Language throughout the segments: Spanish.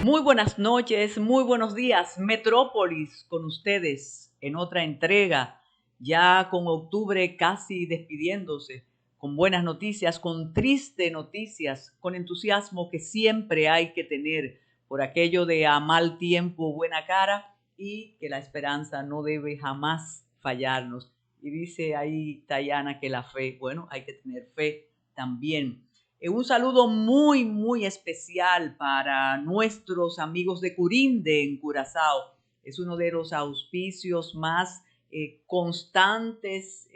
Muy buenas noches, muy buenos días, Metrópolis, con ustedes en otra entrega, ya con octubre casi despidiéndose, con buenas noticias, con tristes noticias, con entusiasmo que siempre hay que tener por aquello de a mal tiempo buena cara y que la esperanza no debe jamás fallarnos. Y dice ahí Tayana que la fe, bueno, hay que tener fe también. Un saludo muy, muy especial para nuestros amigos de Curinde en Curazao. Es uno de los auspicios más constantes,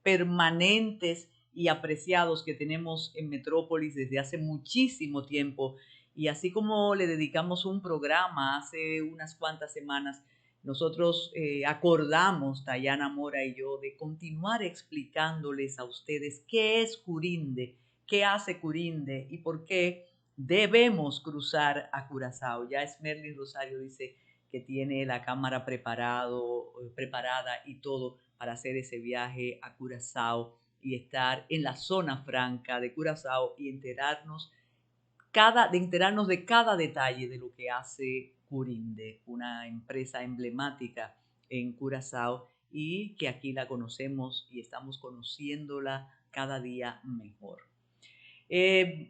permanentes y apreciados que tenemos en Metrópolis desde hace muchísimo tiempo. Y así como le dedicamos un programa hace unas cuantas semanas, nosotros acordamos, Tayana Mora y yo, de continuar explicándoles a ustedes qué es Curinde, qué hace Curinde y por qué debemos cruzar a Curazao. Ya Esmerlin Rosario dice que tiene la cámara preparada y todo para hacer ese viaje a Curazao y estar en la zona franca de Curazao y enterarnos de cada detalle de lo que hace Curinde, una empresa emblemática en Curazao y que aquí la conocemos y estamos conociéndola cada día mejor.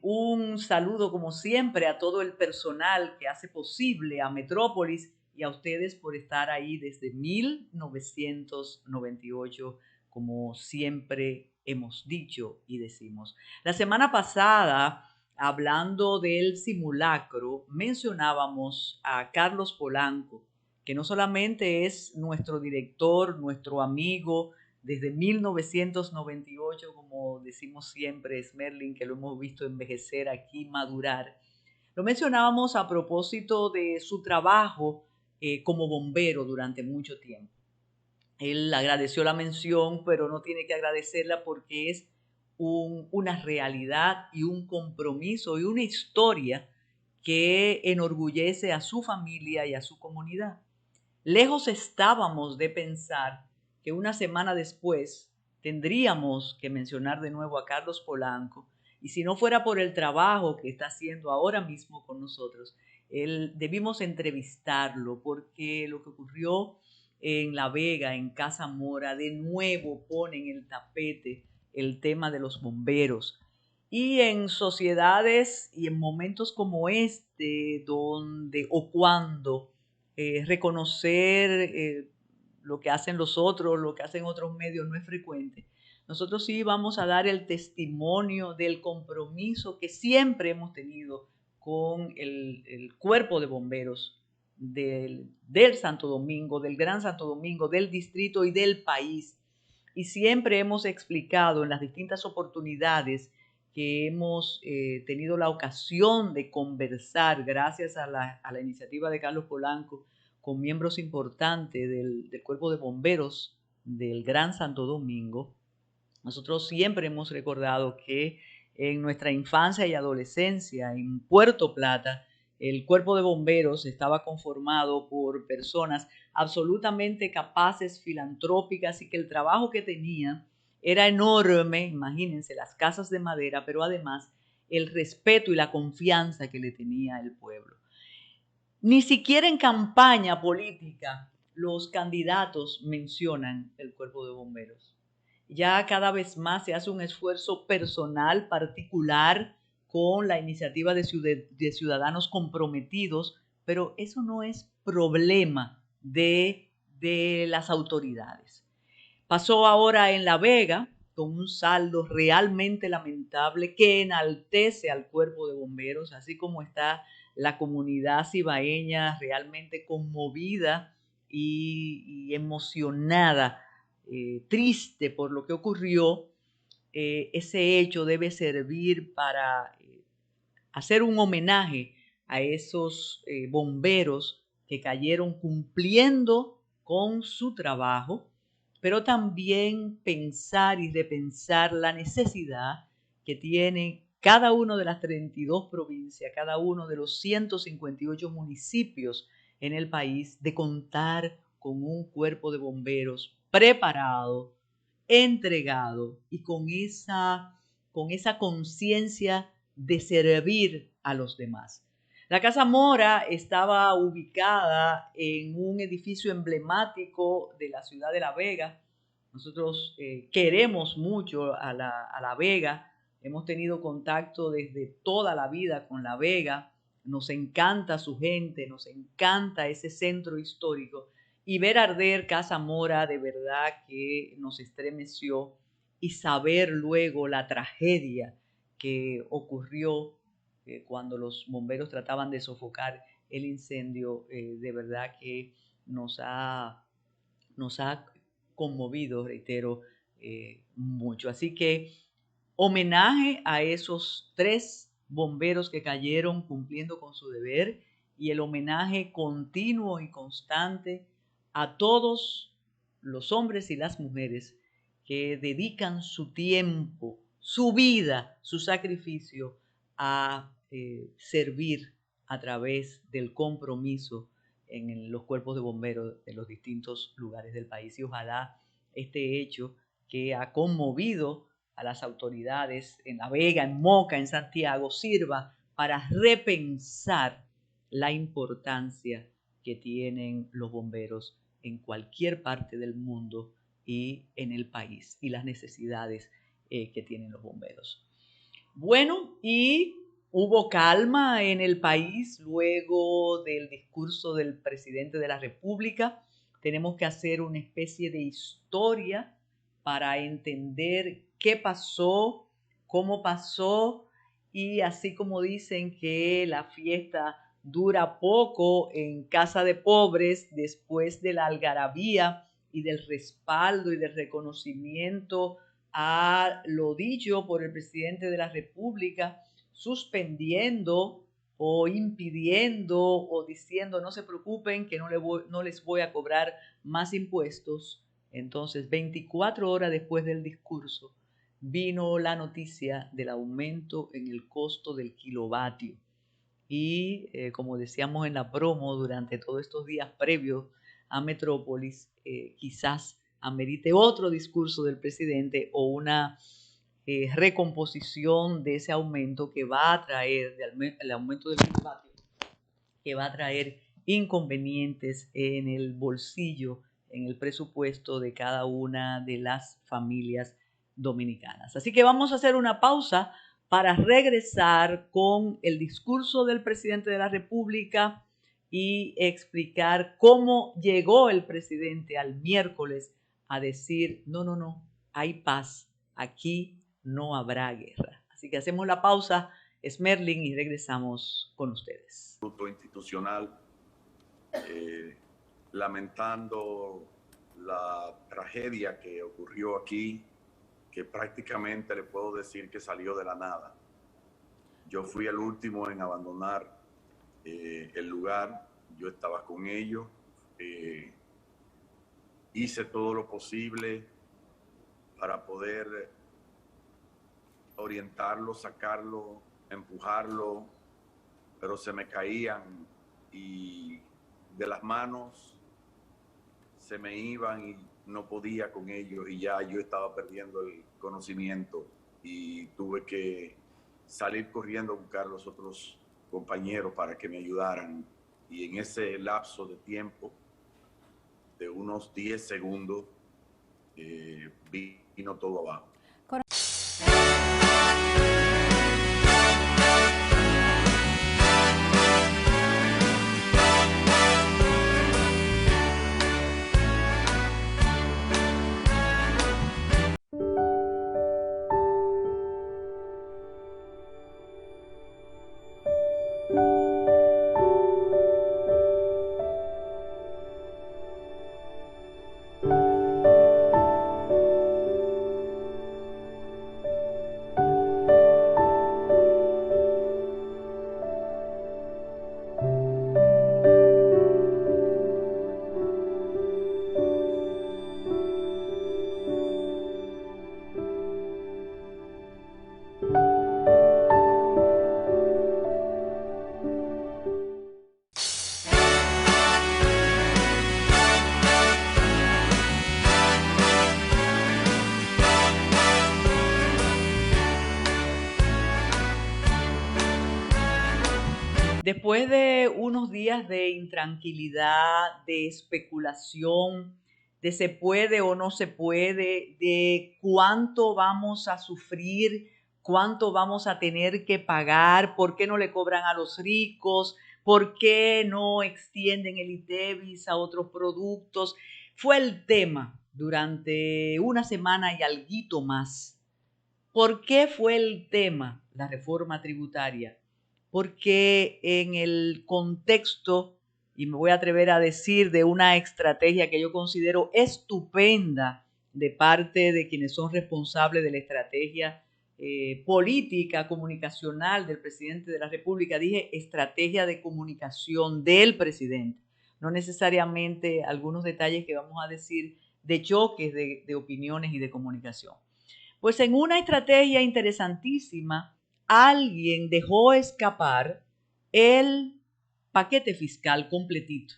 Un saludo como siempre a todo el personal que hace posible a Metrópolis y a ustedes por estar ahí desde 1998, como siempre hemos dicho y decimos. La semana pasada, hablando del simulacro, mencionábamos a Carlos Polanco, que no solamente es nuestro director, nuestro amigo, desde 1998, como decimos siempre, Smerlin, que lo hemos visto envejecer aquí, madurar. Lo mencionábamos a propósito de su trabajo como bombero durante mucho tiempo. Él agradeció la mención, pero no tiene que agradecerla porque es una realidad y un compromiso y una historia que enorgullece a su familia y a su comunidad. Lejos estábamos de pensar que una semana después tendríamos que mencionar de nuevo a Carlos Polanco, y si no fuera por el trabajo que está haciendo ahora mismo con nosotros, debimos entrevistarlo porque lo que ocurrió en La Vega, en Casa Mora, de nuevo pone en el tapete el tema de los bomberos. Y en sociedades y en momentos como este, donde o cuando reconocer lo que hacen los otros, lo que hacen otros medios no es frecuente. Nosotros sí vamos a dar el testimonio del compromiso que siempre hemos tenido con el cuerpo de bomberos del Santo Domingo, del Gran Santo Domingo, del distrito y del país. Y siempre hemos explicado en las distintas oportunidades que hemos tenido la ocasión de conversar gracias a la iniciativa de Carlos Polanco con miembros importantes del Cuerpo de Bomberos del Gran Santo Domingo. Nosotros siempre hemos recordado que en nuestra infancia y adolescencia en Puerto Plata, el Cuerpo de Bomberos estaba conformado por personas absolutamente capaces, filantrópicas y que el trabajo que tenían era enorme, imagínense, las casas de madera, pero además el respeto y la confianza que le tenía el pueblo. Ni siquiera en campaña política los candidatos mencionan el cuerpo de bomberos. Ya cada vez más se hace un esfuerzo personal, particular, con la iniciativa de ciudadanos comprometidos, pero eso no es problema de las autoridades. Pasó ahora en La Vega con un saldo realmente lamentable que enaltece al cuerpo de bomberos, así como está la comunidad cibaeña realmente conmovida y emocionada, triste por lo que ocurrió. Ese hecho debe servir para hacer un homenaje a esos bomberos que cayeron cumpliendo con su trabajo, pero también pensar y repensar la necesidad que tiene cada uno de las 32 provincias, cada uno de los 158 municipios en el país, de contar con un cuerpo de bomberos preparado, entregado y con esa conciencia de servir a los demás. La Casa Mora estaba ubicada en un edificio emblemático de la ciudad de La Vega. Nosotros queremos mucho a La Vega, hemos tenido contacto desde toda la vida con La Vega, nos encanta su gente, nos encanta ese centro histórico y ver arder Casa Mora de verdad que nos estremeció y saber luego la tragedia que ocurrió cuando los bomberos trataban de sofocar el incendio, de verdad que nos ha conmovido, reitero, mucho. Así que homenaje a esos 3 bomberos que cayeron cumpliendo con su deber y el homenaje continuo y constante a todos los hombres y las mujeres que dedican su tiempo, su vida, su sacrificio a servir a través del compromiso en los cuerpos de bomberos de los distintos lugares del país. Y ojalá este hecho que ha conmovido a las autoridades en La Vega, en Moca, en Santiago, sirva para repensar la importancia que tienen los bomberos en cualquier parte del mundo y en el país y las necesidades que tienen los bomberos. Bueno, y hubo calma en el país luego del discurso del presidente de la República. Tenemos que hacer una especie de historia para entender qué pasó, cómo pasó, y así como dicen que la fiesta dura poco en casa de pobres después de la algarabía y del respaldo y del reconocimiento a lo dicho por el presidente de la República, suspendiendo o impidiendo o diciendo no se preocupen que no les voy a cobrar más impuestos. Entonces, 24 horas después del discurso, vino la noticia del aumento en el costo del kilovatio. Y como decíamos en la promo, durante todos estos días previos a Metrópolis, quizás amerite otro discurso del presidente o una recomposición de ese aumento que va a traer, el aumento del kilovatio, que va a traer inconvenientes en el bolsillo, en el presupuesto de cada una de las familias dominicanas. Así que vamos a hacer una pausa para regresar con el discurso del presidente de la República y explicar cómo llegó el presidente al miércoles a decir, no, hay paz, aquí no habrá guerra. Así que hacemos la pausa, Smerling, y regresamos con ustedes. Institucional, lamentando la tragedia que ocurrió aquí, que prácticamente le puedo decir que salió de la nada. Yo fui el último en abandonar el lugar, yo estaba con ellos, hice todo lo posible para poder orientarlo, sacarlo, empujarlo, pero se me caían y de las manos se me iban y no podía con ellos y ya yo estaba perdiendo el conocimiento y tuve que salir corriendo a buscar a los otros compañeros para que me ayudaran, y en ese lapso de tiempo de unos 10 segundos vino todo abajo. Después de unos días de intranquilidad, de especulación, de se puede o no se puede, de cuánto vamos a sufrir, cuánto vamos a tener que pagar, por qué no le cobran a los ricos, por qué no extienden el ITEVIS a otros productos, fue el tema durante una semana y alguito más. ¿Por qué fue el tema la reforma tributaria? Porque en el contexto, y me voy a atrever a decir, de una estrategia que yo considero estupenda de parte de quienes son responsables de la estrategia política, comunicacional del presidente de la República, dije estrategia de comunicación del presidente, no necesariamente algunos detalles que vamos a decir de choques de opiniones y de comunicación. Pues en una estrategia interesantísima, alguien dejó escapar el paquete fiscal completito.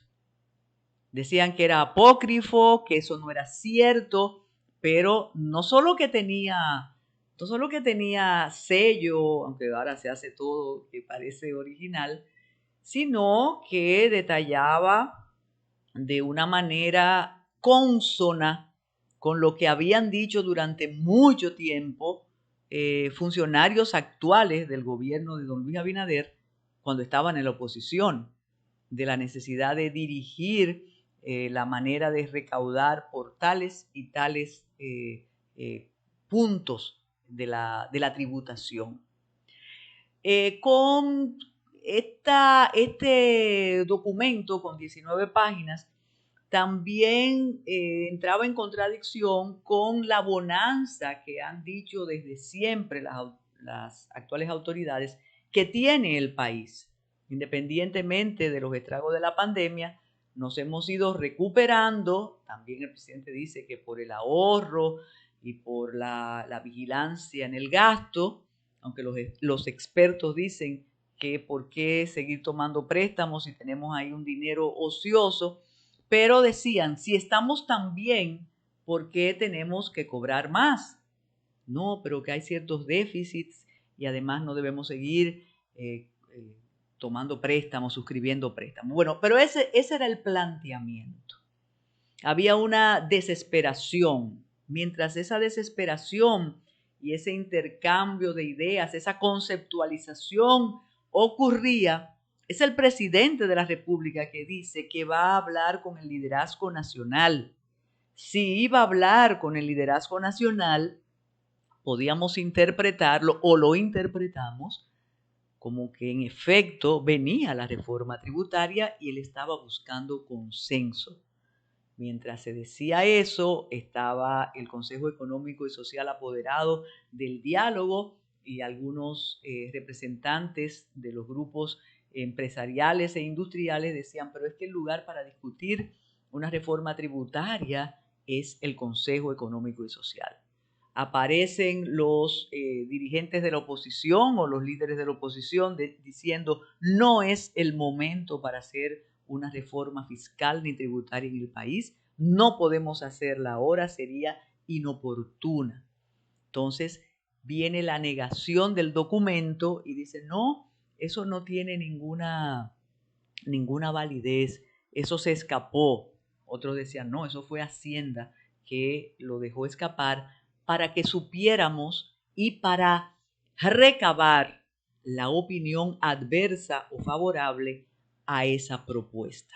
Decían que era apócrifo, que eso no era cierto, pero no solo que tenía sello, aunque ahora se hace todo que parece original, sino que detallaba de una manera consona con lo que habían dicho durante mucho tiempo funcionarios actuales del gobierno de don Luis Abinader cuando estaban en la oposición, de la necesidad de dirigir la manera de recaudar por tales y tales puntos de la tributación. Con este documento con 19 páginas también entraba en contradicción con la bonanza que han dicho desde siempre las actuales autoridades que tiene el país. Independientemente de los estragos de la pandemia, nos hemos ido recuperando. También el presidente dice que por el ahorro y por la vigilancia en el gasto, aunque los expertos dicen que por qué seguir tomando préstamos si tenemos ahí un dinero ocioso, pero decían, si estamos tan bien, ¿por qué tenemos que cobrar más? No, pero que hay ciertos déficits y además no debemos seguir tomando préstamos, suscribiendo préstamos. Bueno, pero ese era el planteamiento. Había una desesperación. Mientras esa desesperación y ese intercambio de ideas, esa conceptualización ocurría, es el presidente de la República que dice que va a hablar con el liderazgo nacional. Si iba a hablar con el liderazgo nacional, podíamos interpretarlo o lo interpretamos como que en efecto venía la reforma tributaria y él estaba buscando consenso. Mientras se decía eso, estaba el Consejo Económico y Social apoderado del diálogo y algunos representantes de los grupos empresariales e industriales decían, pero es que el lugar para discutir una reforma tributaria es el Consejo Económico y Social. Aparecen los dirigentes de la oposición o los líderes de la oposición diciendo no es el momento para hacer una reforma fiscal ni tributaria en el país, no podemos hacerla ahora, sería inoportuna. Entonces viene la negación del documento y dice, no, eso no tiene ninguna validez, eso se escapó. Otros decían, no, eso fue Hacienda que lo dejó escapar para que supiéramos y para recabar la opinión adversa o favorable a esa propuesta.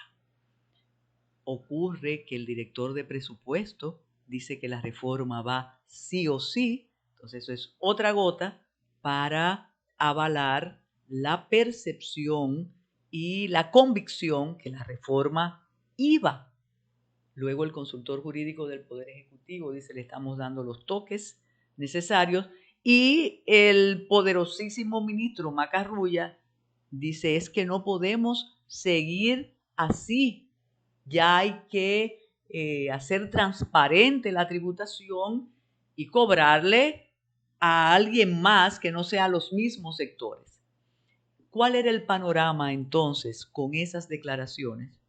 Ocurre que el director de presupuesto dice que la reforma va sí o sí, entonces eso es otra gota para avalar la percepción y la convicción que la reforma iba. Luego el consultor jurídico del Poder Ejecutivo dice le estamos dando los toques necesarios y el poderosísimo ministro Macarrulla dice es que no podemos seguir así, ya hay que hacer transparente la tributación y cobrarle a alguien más que no sea los mismos sectores. ¿Cuál era el panorama entonces con esas declaraciones?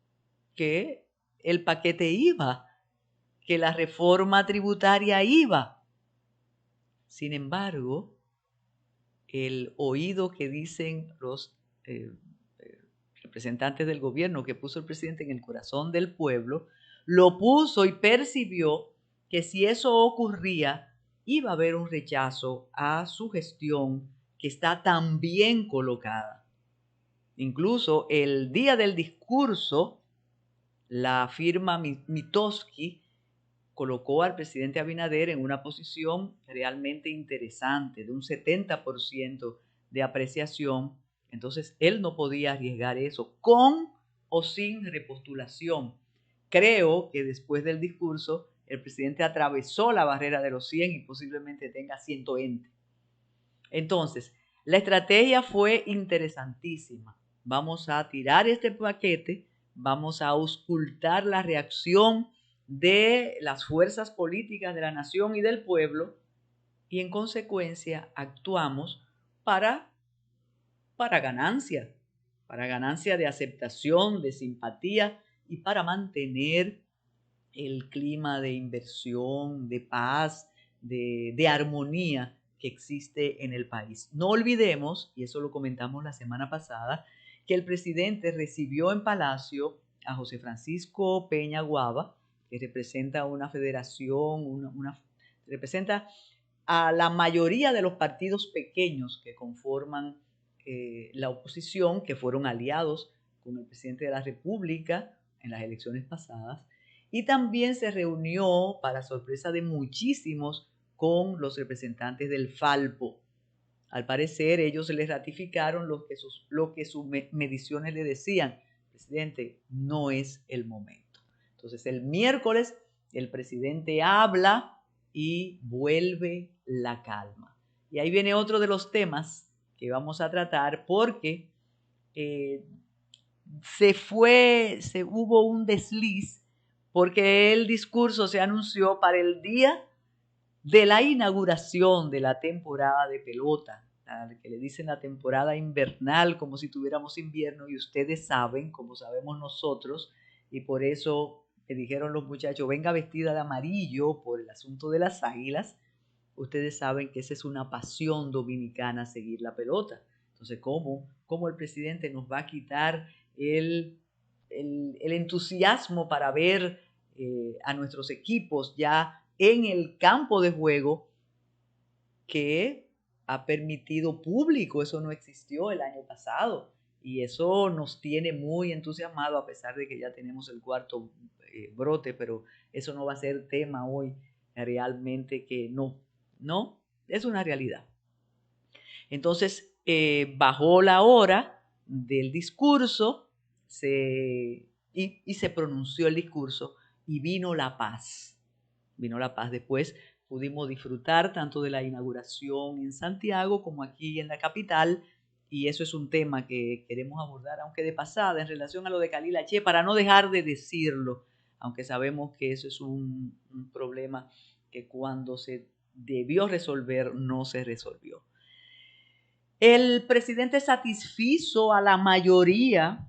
Que el paquete iba, que la reforma tributaria iba. Sin embargo, el oído que dicen los representantes del gobierno que puso el presidente en el corazón del pueblo, lo puso y percibió que si eso ocurría, iba a haber un rechazo a su gestión que está tan bien colocada. Incluso el día del discurso, la firma Mitofsky colocó al presidente Abinader en una posición realmente interesante, de un 70% de apreciación. Entonces, él no podía arriesgar eso, con o sin repostulación. Creo que después del discurso, el presidente atravesó la barrera de los 100 y posiblemente tenga 120. Entonces, la estrategia fue interesantísima. Vamos a tirar este paquete, vamos a auscultar la reacción de las fuerzas políticas de la nación y del pueblo y en consecuencia actuamos para ganancia de aceptación, de simpatía y para mantener el clima de inversión, de paz, de armonía que existe en el país. No olvidemos, y eso lo comentamos la semana pasada, que el presidente recibió en Palacio a José Francisco Peña Guava, que representa una federación, representa a la mayoría de los partidos pequeños que conforman la oposición, que fueron aliados con el presidente de la República en las elecciones pasadas, y también se reunió, para sorpresa de muchísimos, con los representantes del Falpo. Al parecer, ellos les ratificaron lo que sus mediciones le decían. Presidente, no es el momento. Entonces, el miércoles, el presidente habla y vuelve la calma. Y ahí viene otro de los temas que vamos a tratar, porque hubo un desliz, porque el discurso se anunció para el día de la inauguración de la temporada de pelota, que le dicen la temporada invernal, como si tuviéramos invierno, y ustedes saben, como sabemos nosotros, y por eso me dijeron los muchachos, venga vestida de amarillo por el asunto de las águilas. Ustedes saben que esa es una pasión dominicana, seguir la pelota. Entonces, ¿cómo el presidente nos va a quitar el entusiasmo para ver a nuestros equipos ya en el campo de juego que ha permitido público? Eso no existió el año pasado y eso nos tiene muy entusiasmados, a pesar de que ya tenemos el cuarto brote, pero eso no va a ser tema hoy, realmente que no, es una realidad. Entonces, bajó la hora del discurso y se pronunció el discurso y vino la paz. Vino la paz. Después pudimos disfrutar tanto de la inauguración en Santiago como aquí en la capital, y eso es un tema que queremos abordar, aunque de pasada, en relación a lo de Khalil Aché, para no dejar de decirlo, aunque sabemos que eso es un problema que cuando se debió resolver no se resolvió. El presidente satisfizo a la mayoría.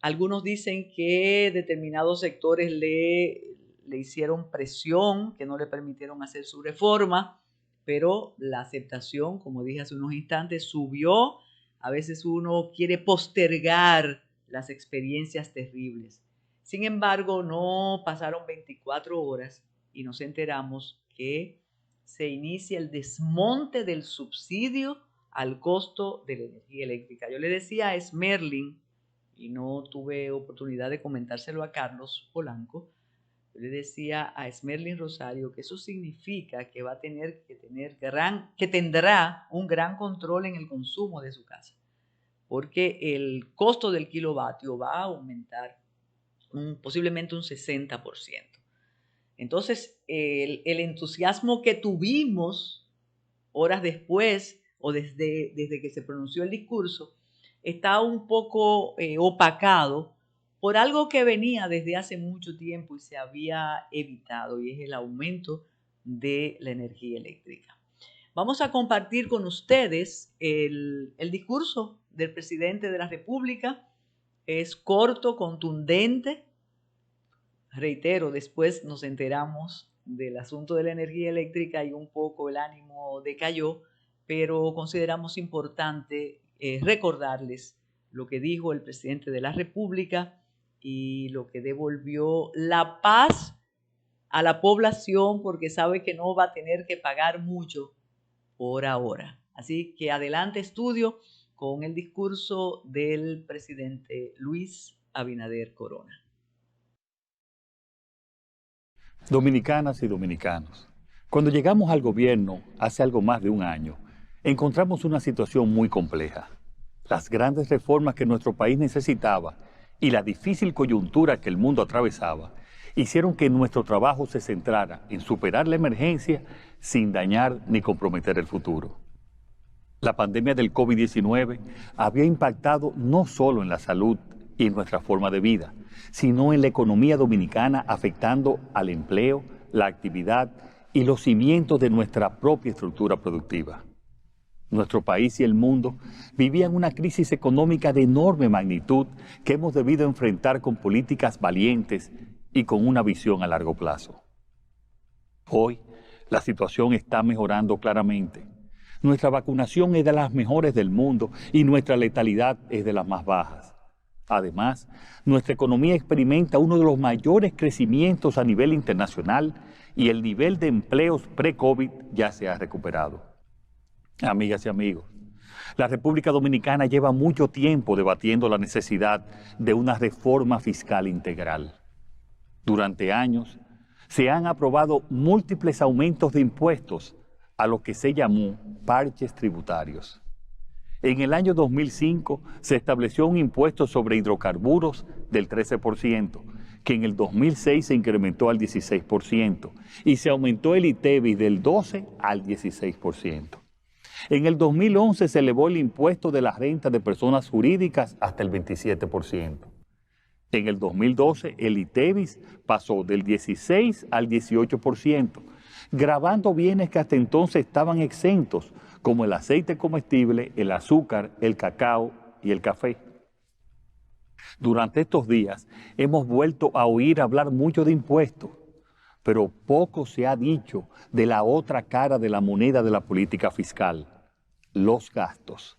Algunos dicen que determinados sectores le hicieron presión, que no le permitieron hacer su reforma, pero la aceptación, como dije hace unos instantes, subió. A veces uno quiere postergar las experiencias terribles. Sin embargo, no pasaron 24 horas y nos enteramos que se inicia el desmonte del subsidio al costo de la energía eléctrica. Yo le decía a Esmerlin, y no tuve oportunidad de comentárselo a Carlos Polanco, yo le decía a Esmerlin Rosario que eso significa que va a tener que tendrá un gran control en el consumo de su casa, porque el costo del kilovatio va a aumentar posiblemente un 60%. Entonces, el entusiasmo que tuvimos horas después o desde que se pronunció el discurso está un poco opacado por algo que venía desde hace mucho tiempo y se había evitado, y es el aumento de la energía eléctrica. Vamos a compartir con ustedes el discurso del presidente de la República. Es corto, contundente. Reitero, después nos enteramos del asunto de la energía eléctrica y un poco el ánimo decayó, pero consideramos importante recordarles lo que dijo el presidente de la República y lo que devolvió la paz a la población, porque sabe que no va a tener que pagar mucho por ahora. Así que adelante, estudio, con el discurso del presidente Luis Abinader Corona. Dominicanas y dominicanos, cuando llegamos al gobierno hace algo más de un año, encontramos una situación muy compleja. Las grandes reformas que nuestro país necesitaba y la difícil coyuntura que el mundo atravesaba hicieron que nuestro trabajo se centrara en superar la emergencia sin dañar ni comprometer el futuro. La pandemia del COVID-19 había impactado no solo en la salud y en nuestra forma de vida, sino en la economía dominicana, afectando al empleo, la actividad y los cimientos de nuestra propia estructura productiva. Nuestro país y el mundo vivían una crisis económica de enorme magnitud que hemos debido enfrentar con políticas valientes y con una visión a largo plazo. Hoy, la situación está mejorando claramente. Nuestra vacunación es de las mejores del mundo y nuestra letalidad es de las más bajas. Además, nuestra economía experimenta uno de los mayores crecimientos a nivel internacional y el nivel de empleos pre-COVID ya se ha recuperado. Amigas y amigos, la República Dominicana lleva mucho tiempo debatiendo la necesidad de una reforma fiscal integral. Durante años, se han aprobado múltiples aumentos de impuestos a lo que se llamó parches tributarios. En el año 2005 se estableció un impuesto sobre hidrocarburos del 13%, que en el 2006 se incrementó al 16% y se aumentó el ITEVIS del 12% al 16%. En el 2011 se elevó el impuesto de la renta de personas jurídicas hasta el 27%. En el 2012 el ITEVIS pasó del 16% al 18%, gravando bienes que hasta entonces estaban exentos, como el aceite comestible, el azúcar, el cacao y el café. Durante estos días hemos vuelto a oír hablar mucho de impuestos, pero poco se ha dicho de la otra cara de la moneda de la política fiscal, los gastos.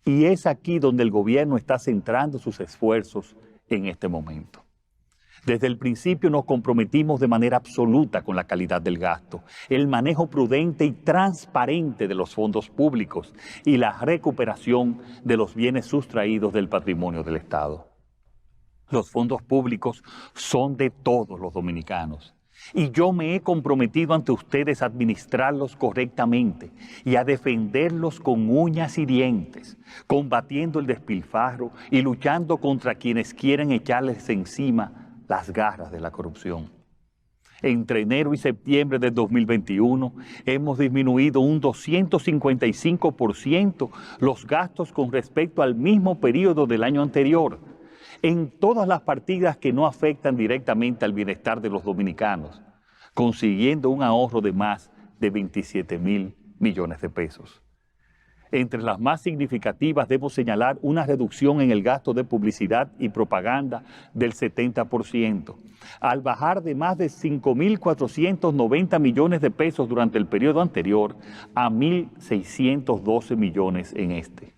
Y es aquí donde el gobierno está centrando sus esfuerzos en este momento. Desde el principio nos comprometimos de manera absoluta con la calidad del gasto, el manejo prudente y transparente de los fondos públicos y la recuperación de los bienes sustraídos del patrimonio del Estado. Los fondos públicos son de todos los dominicanos y yo me he comprometido ante ustedes a administrarlos correctamente y a defenderlos con uñas y dientes, combatiendo el despilfarro y luchando contra quienes quieren echarles encima las garras de la corrupción. Entre enero y septiembre de 2021 hemos disminuido un 255% los gastos con respecto al mismo periodo del año anterior, en todas las partidas que no afectan directamente al bienestar de los dominicanos, consiguiendo un ahorro de más de 27,000 millones de pesos. Entre las más significativas debo señalar una reducción en el gasto de publicidad y propaganda del 70%, al bajar de más de 5,490 millones de pesos durante el periodo anterior a 1,612 millones en este.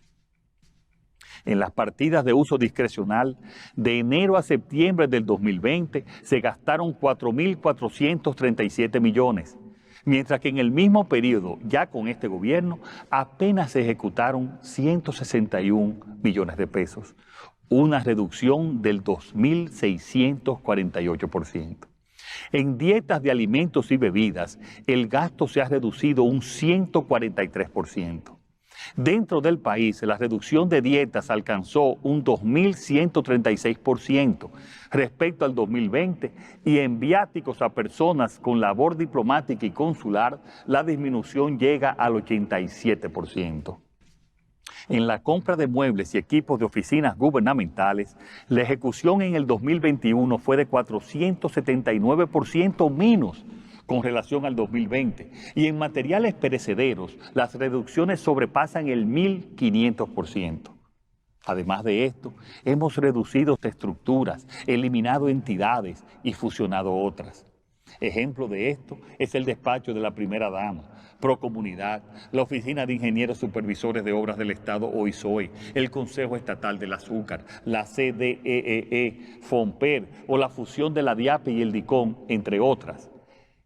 En las partidas de uso discrecional, de enero a septiembre del 2020 se gastaron 4,437 millones, mientras que en el mismo periodo, ya con este gobierno, apenas se ejecutaron 161 millones de pesos, una reducción del 2,648%. En dietas de alimentos y bebidas, el gasto se ha reducido un 143%. Dentro del país, la reducción de dietas alcanzó un 2,136% respecto al 2020 y en viáticos a personas con labor diplomática y consular, la disminución llega al 87%. En la compra de muebles y equipos de oficinas gubernamentales, la ejecución en el 2021 fue de 479% menos con relación al 2020, y en materiales perecederos las reducciones sobrepasan el 1,500%. Además de esto, hemos reducido estructuras, eliminado entidades y fusionado otras. Ejemplo de esto es el despacho de la primera dama, Procomunidad, la Oficina de Ingenieros Supervisores de Obras del Estado OISOE, el Consejo Estatal del Azúcar, la CDEE, FONPER o la fusión de la DIAPE y el DICOM, entre otras.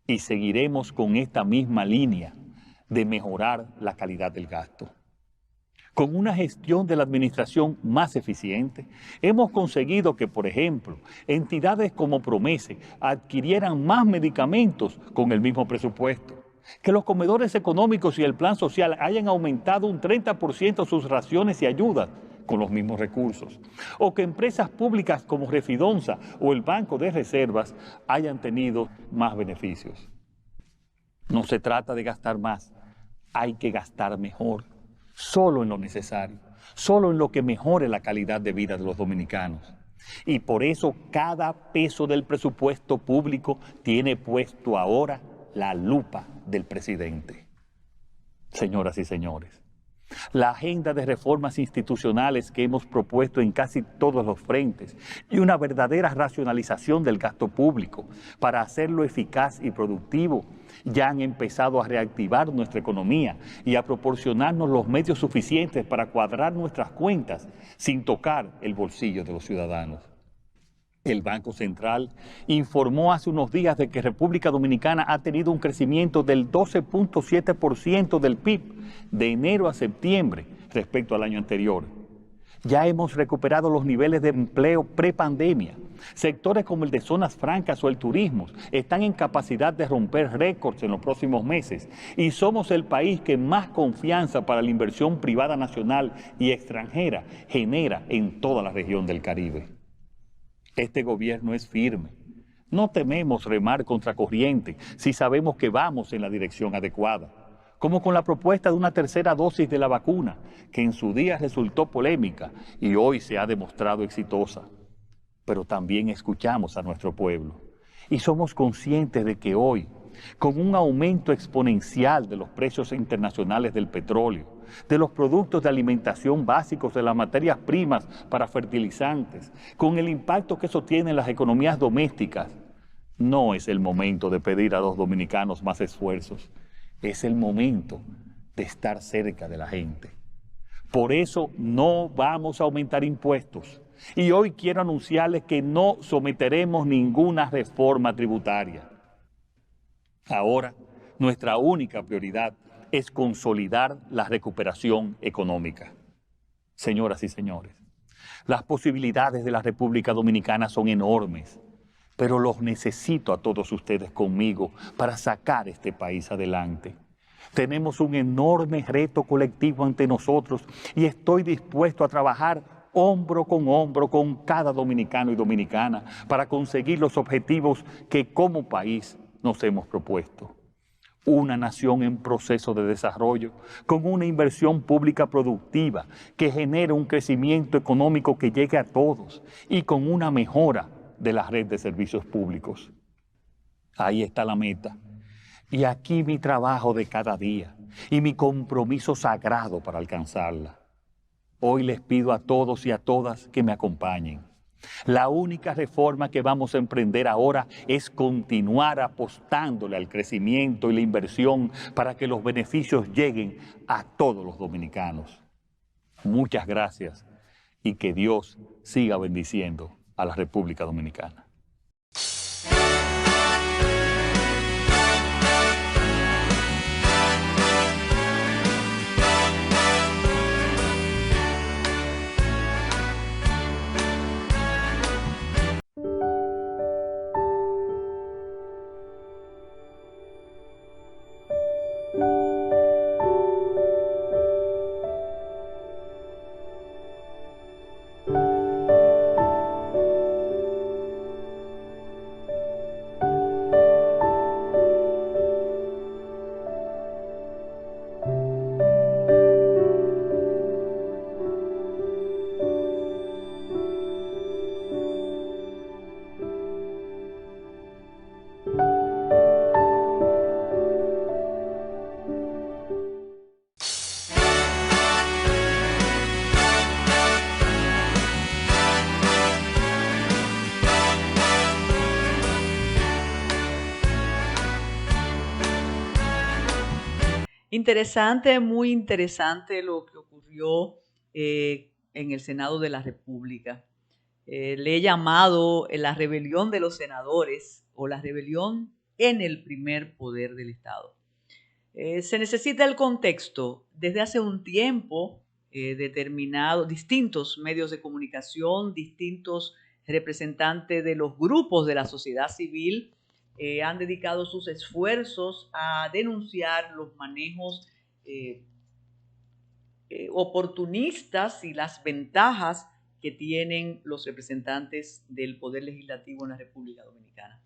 Y seguiremos con esta misma línea de mejorar la calidad del gasto. Con una gestión de la administración más eficiente, hemos conseguido que, por ejemplo, entidades como Promese adquirieran más medicamentos con el mismo presupuesto, que los comedores económicos y el plan social hayan aumentado un 30% sus raciones y ayudas con los mismos recursos, o que empresas públicas como Refidonza o el Banco de Reservas hayan tenido más beneficios. No se trata de gastar más, hay que gastar mejor. Solo en lo necesario, solo en lo que mejore la calidad de vida de los dominicanos. Y por eso cada peso del presupuesto público tiene puesto ahora la lupa del presidente. Señoras y señores, la agenda de reformas institucionales que hemos propuesto en casi todos los frentes y una verdadera racionalización del gasto público para hacerlo eficaz y productivo ya han empezado a reactivar nuestra economía y a proporcionarnos los medios suficientes para cuadrar nuestras cuentas sin tocar el bolsillo de los ciudadanos. El Banco Central informó hace unos días de que República Dominicana ha tenido un crecimiento del 12.7% del PIB de enero a septiembre respecto al año anterior. Ya hemos recuperado los niveles de empleo prepandemia. Sectores como el de zonas francas o el turismo están en capacidad de romper récords en los próximos meses y somos el país que más confianza para la inversión privada nacional y extranjera genera en toda la región del Caribe. Este gobierno es firme. No tememos remar contra corriente si sabemos que vamos en la dirección adecuada, como con la propuesta de una tercera dosis de la vacuna, que en su día resultó polémica y hoy se ha demostrado exitosa. Pero también escuchamos a nuestro pueblo y somos conscientes de que hoy, con un aumento exponencial de los precios internacionales del petróleo, de los productos de alimentación básicos, de las materias primas para fertilizantes, con el impacto que eso tiene en las economías domésticas, no es el momento de pedir a los dominicanos más esfuerzos, es el momento de estar cerca de la gente. Por eso no vamos a aumentar impuestos. Y hoy quiero anunciarles que no someteremos ninguna reforma tributaria. Ahora, nuestra única prioridad es consolidar la recuperación económica. Señoras y señores, las posibilidades de la República Dominicana son enormes, pero los necesito a todos ustedes conmigo para sacar este país adelante. Tenemos un enorme reto colectivo ante nosotros y estoy dispuesto a trabajar hombro con cada dominicano y dominicana para conseguir los objetivos que como país nos hemos propuesto. Una nación en proceso de desarrollo, con una inversión pública productiva que genere un crecimiento económico que llegue a todos y con una mejora de la red de servicios públicos. Ahí está la meta. Y aquí mi trabajo de cada día y mi compromiso sagrado para alcanzarla. Hoy les pido a todos y a todas que me acompañen. La única reforma que vamos a emprender ahora es continuar apostándole al crecimiento y la inversión para que los beneficios lleguen a todos los dominicanos. Muchas gracias y que Dios siga bendiciendo a la República Dominicana. Interesante, muy interesante lo que ocurrió en el Senado de la República. Le he llamado la rebelión de los senadores o la rebelión en el primer poder del Estado. Se necesita el contexto. Desde hace un tiempo, distintos medios de comunicación, distintos representantes de los grupos de la sociedad civil han dedicado sus esfuerzos a denunciar los manejos oportunistas y las ventajas que tienen los representantes del Poder Legislativo en la República Dominicana.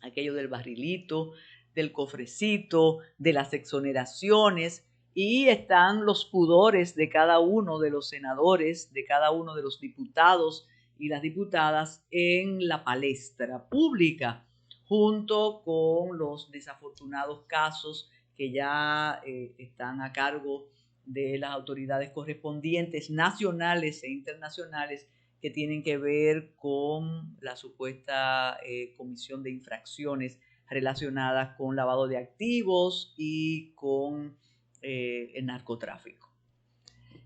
Aquello del barrilito, del cofrecito, de las exoneraciones, y están los pudores de cada uno de los senadores, de cada uno de los diputados y las diputadas en la palestra pública, junto con los desafortunados casos que ya están a cargo de las autoridades correspondientes nacionales e internacionales que tienen que ver con la supuesta comisión de infracciones relacionadas con lavado de activos y con el narcotráfico.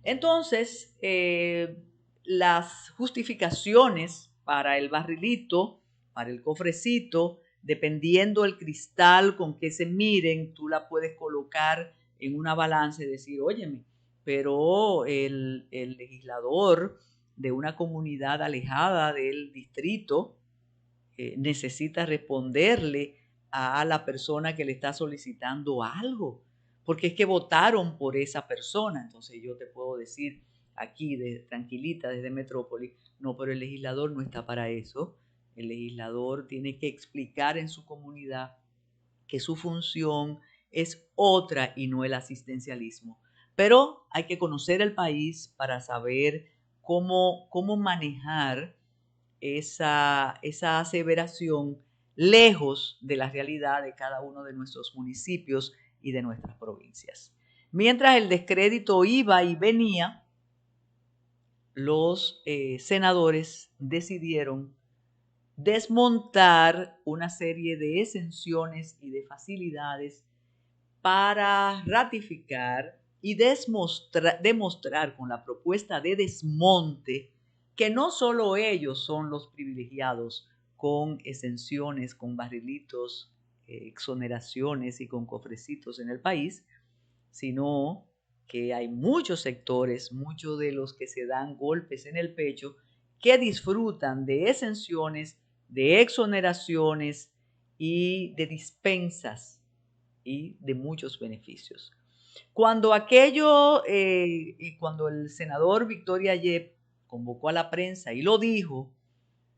Entonces, las justificaciones para el barrilito, para el cofrecito, dependiendo el cristal con que se miren, tú la puedes colocar en una balanza y decir, óyeme, pero el legislador de una comunidad alejada del distrito necesita responderle a la persona que le está solicitando algo, porque es que votaron por esa persona. Entonces yo te puedo decir aquí, tranquilita, desde Metrópoli, no, pero el legislador no está para eso. El legislador tiene que explicar en su comunidad que su función es otra y no el asistencialismo. Pero hay que conocer el país para saber cómo manejar esa aseveración lejos de la realidad de cada uno de nuestros municipios y de nuestras provincias. Mientras el descrédito iba y venía, los senadores decidieron desmontar una serie de exenciones y de facilidades para ratificar y demostrar con la propuesta de desmonte que no solo ellos son los privilegiados con exenciones, con barrilitos, exoneraciones y con cofrecitos en el país, sino que hay muchos sectores, muchos de los que se dan golpes en el pecho, que disfrutan de exenciones, de exoneraciones y de dispensas y de muchos beneficios. Cuando cuando el senador Victoria Yep convocó a la prensa y lo dijo,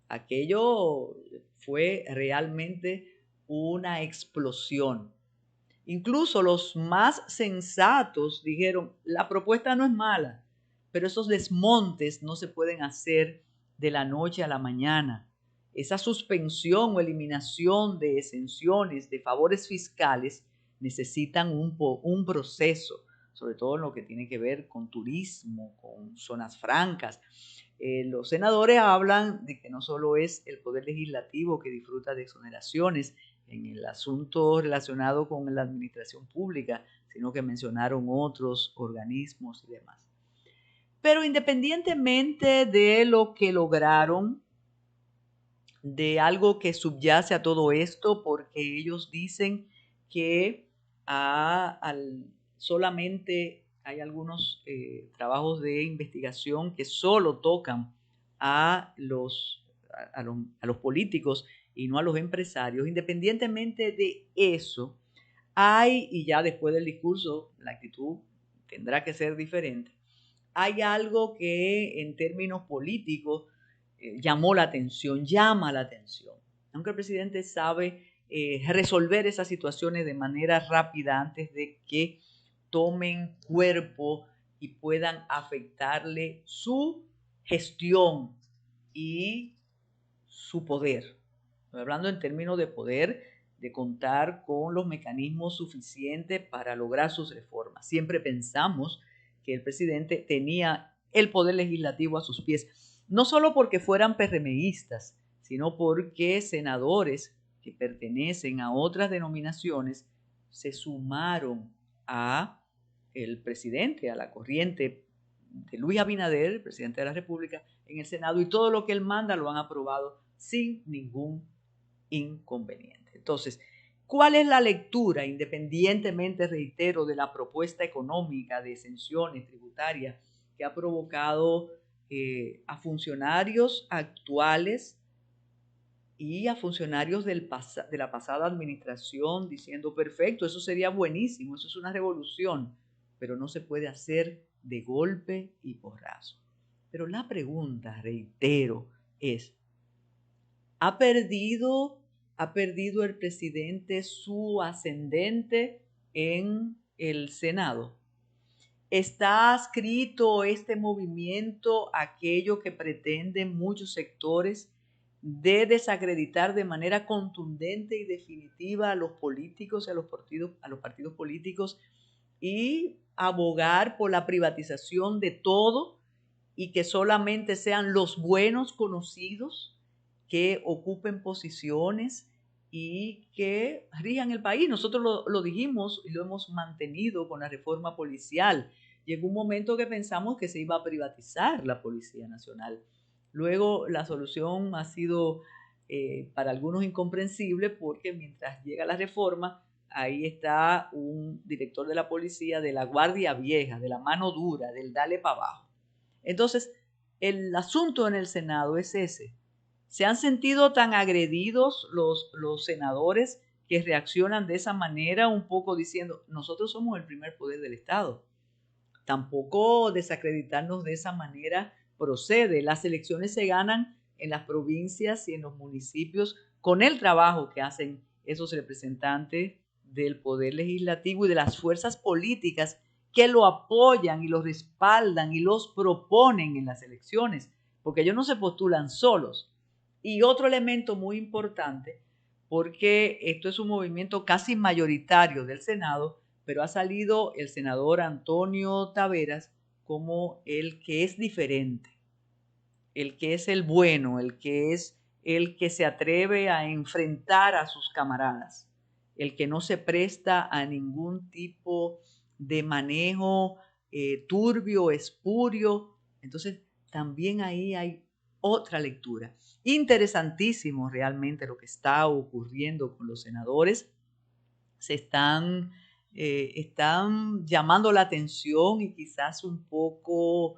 aquello fue realmente una explosión. Incluso los más sensatos dijeron, la propuesta no es mala, pero esos desmontes no se pueden hacer de la noche a la mañana. Esa suspensión o eliminación de exenciones, de favores fiscales, necesitan un proceso, sobre todo en lo que tiene que ver con turismo, con zonas francas. Los senadores hablan de que no solo es el Poder Legislativo que disfruta de exoneraciones en el asunto relacionado con la administración pública, sino que mencionaron otros organismos y demás. Pero independientemente de lo que lograron, de algo que subyace a todo esto, porque ellos dicen que solamente hay algunos trabajos de investigación que solo tocan a los políticos y no a los empresarios. Independientemente de eso, y ya después del discurso, la actitud tendrá que ser diferente, hay algo que en términos políticos llama la atención. Aunque el presidente sabe resolver esas situaciones de manera rápida antes de que tomen cuerpo y puedan afectarle su gestión y su poder. Estoy hablando en términos de poder, de contar con los mecanismos suficientes para lograr sus reformas. Siempre pensamos que el presidente tenía el poder legislativo a sus pies, no solo porque fueran PRMistas, sino porque senadores que pertenecen a otras denominaciones se sumaron a el presidente, a la corriente de Luis Abinader, el presidente de la República, en el Senado, y todo lo que él manda lo han aprobado sin ningún inconveniente. Entonces, ¿cuál es la lectura, independientemente, reitero, de la propuesta económica de exenciones tributarias que ha provocado a funcionarios actuales y a funcionarios de la pasada administración diciendo, perfecto, eso sería buenísimo, eso es una revolución, pero no se puede hacer de golpe y porrazo? Pero la pregunta, reitero, es, ¿ha perdido el presidente su ascendente en el Senado? ¿Está adscrito este movimiento a aquello que pretenden muchos sectores de desacreditar de manera contundente y definitiva a los políticos y a los partidos políticos y abogar por la privatización de todo y que solamente sean los buenos conocidos que ocupen posiciones y que rijan el país? Nosotros lo dijimos y lo hemos mantenido con la reforma policial. Llegó un momento que pensamos que se iba a privatizar la Policía Nacional. Luego la solución ha sido para algunos incomprensible, porque mientras llega la reforma, ahí está un director de la policía de la guardia vieja, de la mano dura, del dale para abajo. Entonces, el asunto en el Senado es ese. ¿Se han sentido tan agredidos los senadores que reaccionan de esa manera, un poco diciendo, nosotros somos el primer poder del Estado? Tampoco desacreditarnos de esa manera procede. Las elecciones se ganan en las provincias y en los municipios con el trabajo que hacen esos representantes del poder legislativo y de las fuerzas políticas que lo apoyan y lo respaldan y los proponen en las elecciones, porque ellos no se postulan solos. Y otro elemento muy importante, porque esto es un movimiento casi mayoritario del Senado, pero ha salido el senador Antonio Taveras como el que es diferente, el que es el bueno, el que es el que se atreve a enfrentar a sus camaradas, el que no se presta a ningún tipo de manejo turbio, espurio. Entonces, también ahí hay otra lectura. Interesantísimo realmente lo que está ocurriendo con los senadores. Se están llamando la atención y quizás un poco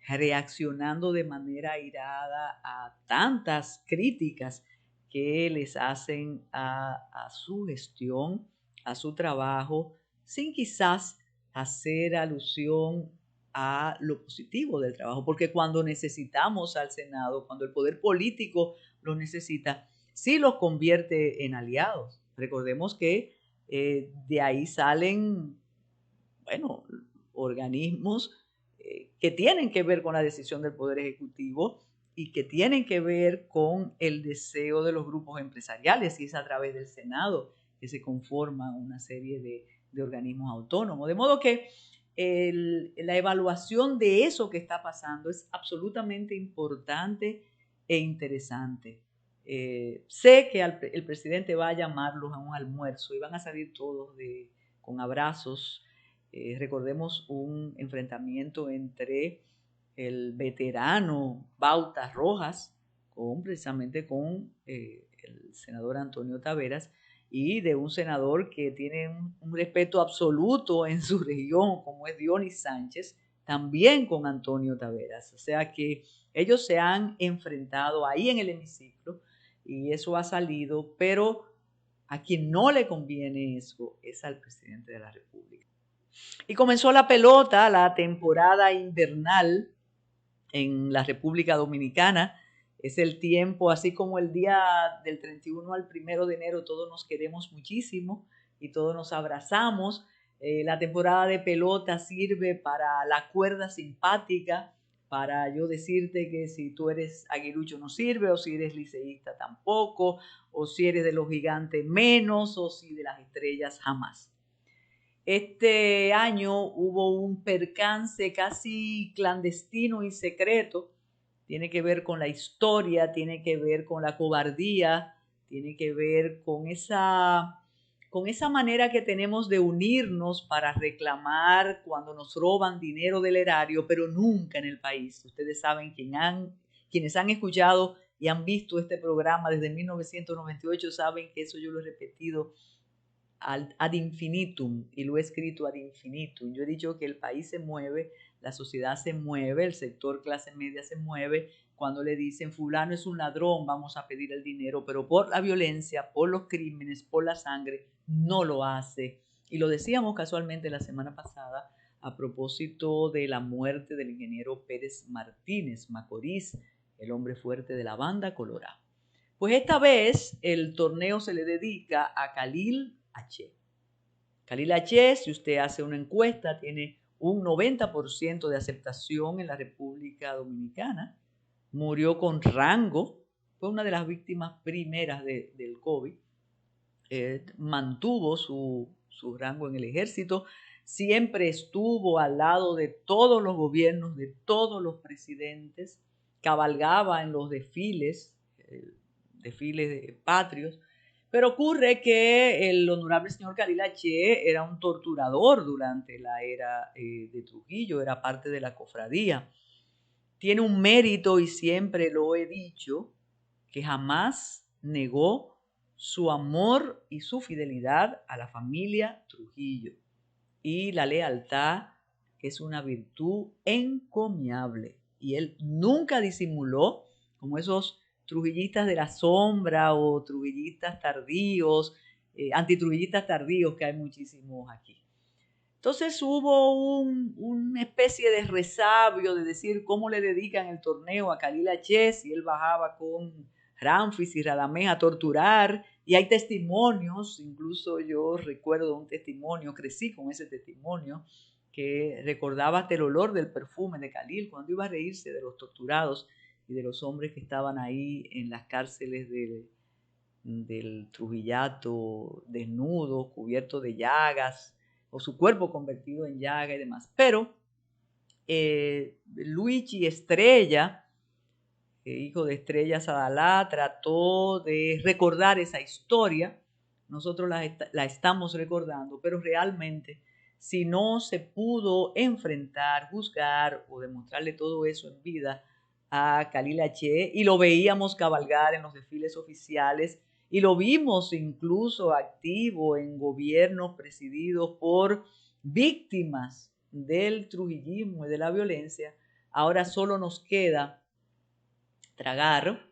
reaccionando de manera airada a tantas críticas que les hacen a su gestión, a su trabajo, sin quizás hacer alusión a lo positivo del trabajo, porque cuando necesitamos al Senado, cuando el poder político lo necesita, sí los convierte en aliados. Recordemos que de ahí salen, bueno, organismos que tienen que ver con la decisión del Poder Ejecutivo y que tienen que ver con el deseo de los grupos empresariales, y es a través del Senado que se conforma una serie de organismos autónomos. De modo que la evaluación de eso que está pasando es absolutamente importante e interesante. Sé que el presidente va a llamarlos a un almuerzo y van a salir todos con abrazos. Recordemos un enfrentamiento entre el veterano Bautas Rojas precisamente con el senador Antonio Taveras, y de un senador que tiene un respeto absoluto en su región, como es Dionis Sánchez, también con Antonio Taveras. O sea que ellos se han enfrentado ahí en el hemiciclo y eso ha salido, pero a quien no le conviene eso es al presidente de la República. Y comenzó la pelota, la temporada invernal en la República Dominicana. Es el tiempo, así como el día del 31 al 1 de enero, todos nos queremos muchísimo y todos nos abrazamos. La temporada de pelota sirve para la cuerda simpática, para yo decirte que si tú eres aguilucho no sirve, o si eres liceísta tampoco, o si eres de los gigantes menos, o si de las estrellas jamás. Este año hubo un percance casi clandestino y secreto. Tiene que ver con la historia, tiene que ver con la cobardía, tiene que ver con con esa manera que tenemos de unirnos para reclamar cuando nos roban dinero del erario, pero nunca en el país. Ustedes saben, quienes han escuchado y han visto este programa desde 1998 saben que eso yo lo he repetido ad infinitum y lo he escrito ad infinitum. Yo he dicho que el país se mueve, la sociedad se mueve, el sector clase media se mueve cuando le dicen fulano es un ladrón, vamos a pedir el dinero, pero por la violencia, por los crímenes, por la sangre, no lo hace. Y lo decíamos casualmente la semana pasada a propósito de la muerte del ingeniero Pérez Martínez Macorís, el hombre fuerte de la banda Colorado. Pues esta vez el torneo se le dedica a Khalil H. Khalil H, si usted hace una encuesta, tiene un 90% de aceptación en la República Dominicana. Murió con rango, fue una de las víctimas primeras del COVID. Mantuvo su rango en el ejército, siempre estuvo al lado de todos los gobiernos, de todos los presidentes, cabalgaba en los desfiles patrios, pero ocurre que el honorable señor Khalil H era un torturador durante la era de Trujillo, era parte de la cofradía. Tiene un mérito, y siempre lo he dicho, que jamás negó su amor y su fidelidad a la familia Trujillo y la lealtad, que es una virtud encomiable. Y él nunca disimuló, como esos trujillistas de la sombra o trujillistas tardíos, antitrujillistas tardíos, que hay muchísimos aquí. Entonces hubo una especie de resabio de decir cómo le dedican el torneo a Khalil H y él bajaba con Ramfis y Radamés a torturar, y hay testimonios, incluso yo recuerdo un testimonio, crecí con ese testimonio, que recordaba hasta el olor del perfume de Khalil cuando iba a reírse de los torturados y de los hombres que estaban ahí en las cárceles del Trujillato, desnudos, cubiertos de llagas, o su cuerpo convertido en llaga y demás. Pero Luigi Estrella, hijo de Estrella Sadalá, trató de recordar esa historia. Nosotros la estamos recordando, pero realmente si no se pudo enfrentar, juzgar o demostrarle todo eso en vida a Khalil H, y lo veíamos cabalgar en los desfiles oficiales, y lo vimos incluso activo en gobiernos presididos por víctimas del trujillismo y de la violencia. Ahora solo nos queda tragar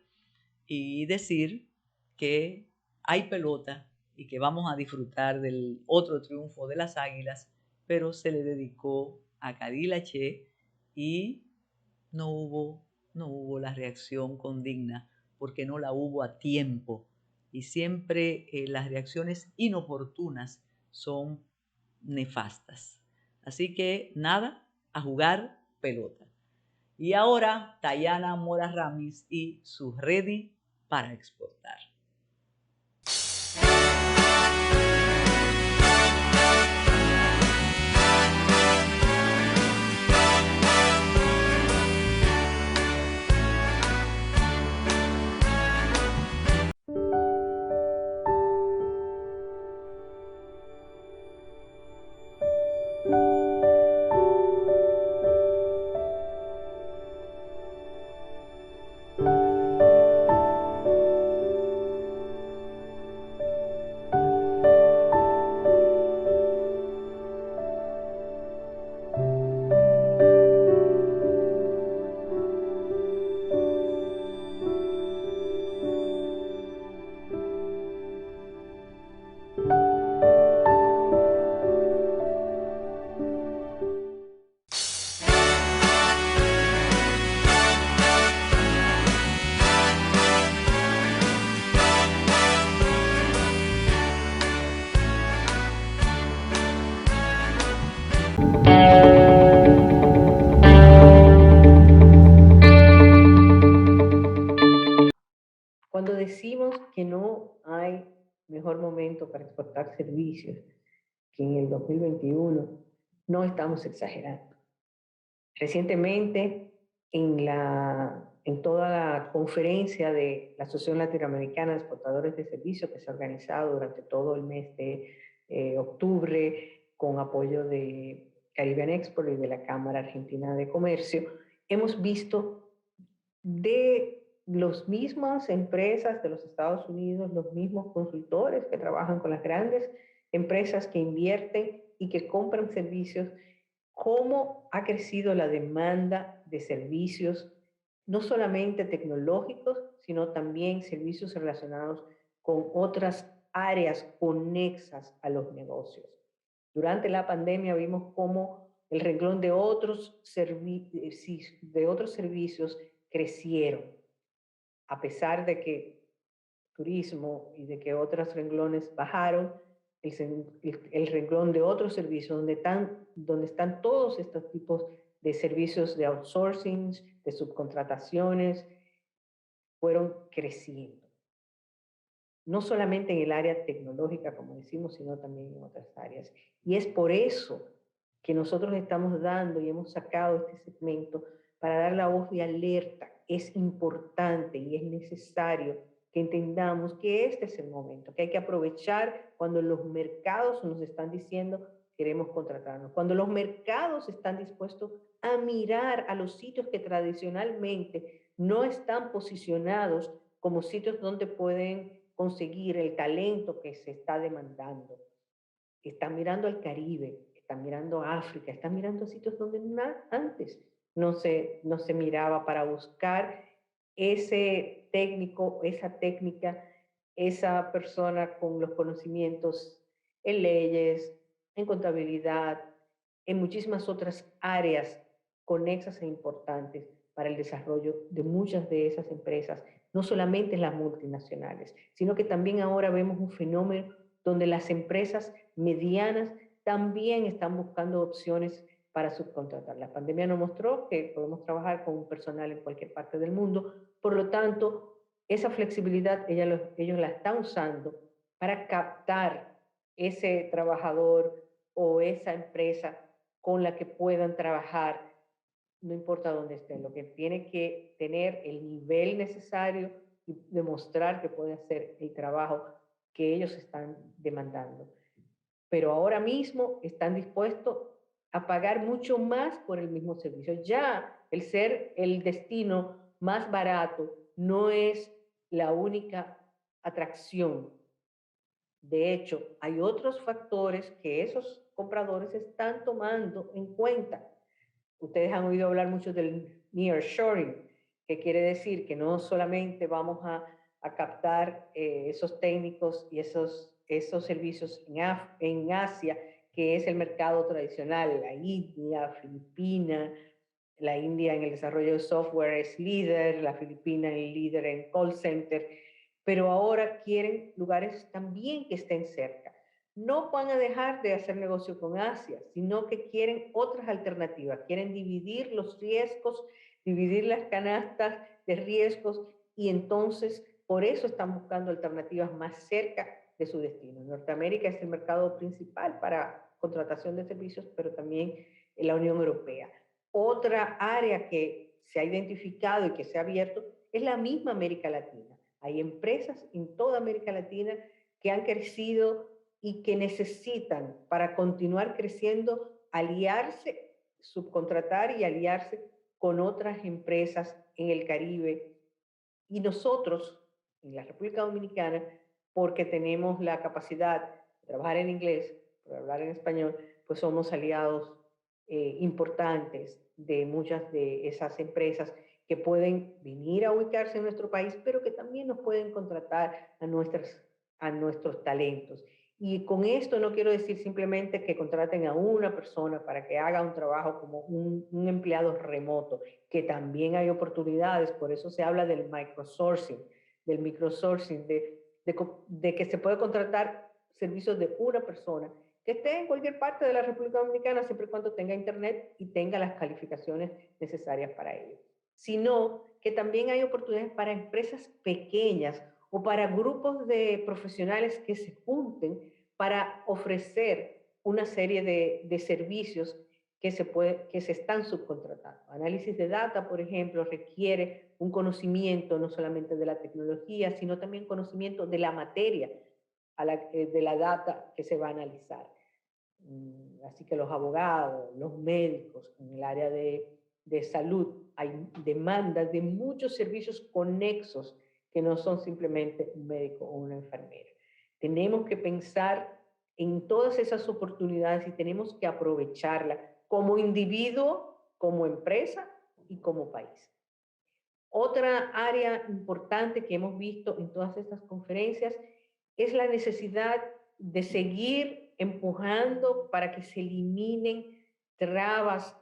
y decir que hay pelota y que vamos a disfrutar del otro triunfo de las Águilas, pero se le dedicó a Khalil H y no hubo la reacción condigna, porque no la hubo a tiempo. Y siempre las reacciones inoportunas son nefastas. Así que nada, a jugar pelota. Y ahora Tayana Mora Ramis y su Ready para exportar. Cuando decimos que no hay mejor momento para exportar servicios que en el 2021, no estamos exagerando. Recientemente, en la en toda la conferencia de la Asociación Latinoamericana de Exportadores de Servicios que se ha organizado durante todo el mes de octubre con apoyo de Caribbean Export y de la Cámara Argentina de Comercio, hemos visto de las mismas empresas de los Estados Unidos, los mismos consultores que trabajan con las grandes empresas que invierten y que compran servicios, cómo ha crecido la demanda de servicios, no solamente tecnológicos, sino también servicios relacionados con otras áreas conexas a los negocios. Durante la pandemia vimos cómo el renglón de otros servicios crecieron, a pesar de que turismo y de que otros renglones bajaron, el renglón de otros servicios, donde están todos estos tipos de servicios de outsourcing, de subcontrataciones, fueron creciendo. No solamente en el área tecnológica, como decimos, sino también en otras áreas. Y es por eso que nosotros estamos dando y hemos sacado este segmento para dar la voz de alerta. Es importante y es necesario que entendamos que este es el momento, que hay que aprovechar cuando los mercados nos están diciendo queremos contratarnos, cuando los mercados están dispuestos a mirar a los sitios que tradicionalmente no están posicionados como sitios donde pueden conseguir el talento que se está demandando. Están mirando al Caribe, están mirando a África, están mirando a sitios donde antes no se miraba, para buscar ese técnico, esa técnica, esa persona con los conocimientos en leyes, en contabilidad, en muchísimas otras áreas conexas e importantes para el desarrollo de muchas de esas empresas, no solamente las multinacionales, sino que también ahora vemos un fenómeno donde las empresas medianas también están buscando opciones para subcontratar. La pandemia nos mostró que podemos trabajar con un personal en cualquier parte del mundo, por lo tanto, esa flexibilidad ellos la están usando para captar ese trabajador o esa empresa con la que puedan trabajar, no importa dónde estén. Lo que tiene que tener el nivel necesario y demostrar que puede hacer el trabajo que ellos están demandando. Pero ahora mismo están dispuestos a pagar mucho más por el mismo servicio. Ya el ser el destino más barato no es la única atracción. De hecho, hay otros factores que esos compradores están tomando en cuenta. Ustedes han oído hablar mucho del nearshoring, que quiere decir que no solamente vamos a captar esos técnicos y esos servicios en Asia, que es el mercado tradicional, la India, Filipinas. La India en el desarrollo de software es líder, la Filipina es líder en call center, pero ahora quieren lugares también que estén cerca. No van a dejar de hacer negocio con Asia, sino que quieren otras alternativas, quieren dividir los riesgos, dividir las canastas de riesgos, y entonces por eso están buscando alternativas más cerca de su destino. Norteamérica es el mercado principal para contratación de servicios, pero también en la Unión Europea. Otra área que se ha identificado y que se ha abierto es la misma América Latina. Hay empresas en toda América Latina que han crecido y que necesitan, para continuar creciendo, aliarse, subcontratar y aliarse con otras empresas en el Caribe. Y nosotros, en la República Dominicana, porque tenemos la capacidad de trabajar en inglés, de hablar en español, pues somos aliados importantes de muchas de esas empresas que pueden venir a ubicarse en nuestro país, pero que también nos pueden contratar a nuestros talentos. Y con esto no quiero decir simplemente que contraten a una persona para que haga un trabajo como un empleado remoto, que también hay oportunidades. Por eso se habla del microsourcing, de que se puede contratar servicios de una persona que esté en cualquier parte de la República Dominicana, siempre y cuando tenga internet y tenga las calificaciones necesarias para ello. Sino que también hay oportunidades para empresas pequeñas o para grupos de profesionales que se junten para ofrecer una serie de servicios que se están subcontratando. Análisis de data, por ejemplo, requiere un conocimiento no solamente de la tecnología, sino también conocimiento de la materia de la data que se va a analizar. Así que los abogados, los médicos, en el área de salud, hay demandas de muchos servicios conexos que no son simplemente un médico o una enfermera. Tenemos que pensar en todas esas oportunidades y tenemos que aprovecharlas como individuo, como empresa y como país. Otra área importante que hemos visto en todas estas conferencias es la necesidad de seguir empujando para que se eliminen trabas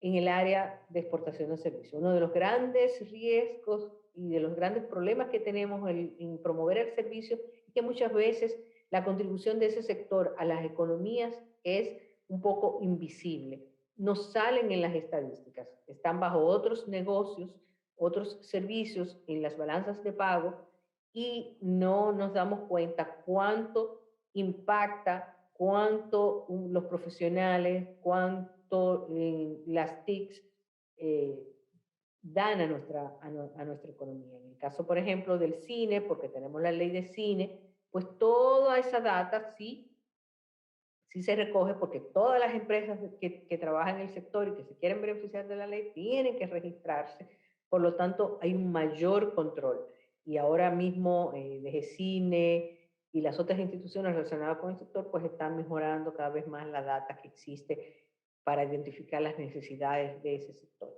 en el área de exportación de servicios. Uno de los grandes riesgos y de los grandes problemas que tenemos en promover el servicio es que muchas veces la contribución de ese sector a las economías es un poco invisible. No salen en las estadísticas, están bajo otros negocios, otros servicios en las balanzas de pago y no nos damos cuenta cuánto impacta, cuánto los profesionales, cuánto las TICs dan a nuestra economía. En el caso, por ejemplo, del cine, porque tenemos la ley de cine, pues toda esa data sí se recoge porque todas las empresas que trabajan en el sector y que se quieren beneficiar de la ley tienen que registrarse. Por lo tanto, hay un mayor control. Y ahora mismo DGCINE y las otras instituciones relacionadas con el sector pues están mejorando cada vez más la data que existe para identificar las necesidades de ese sector.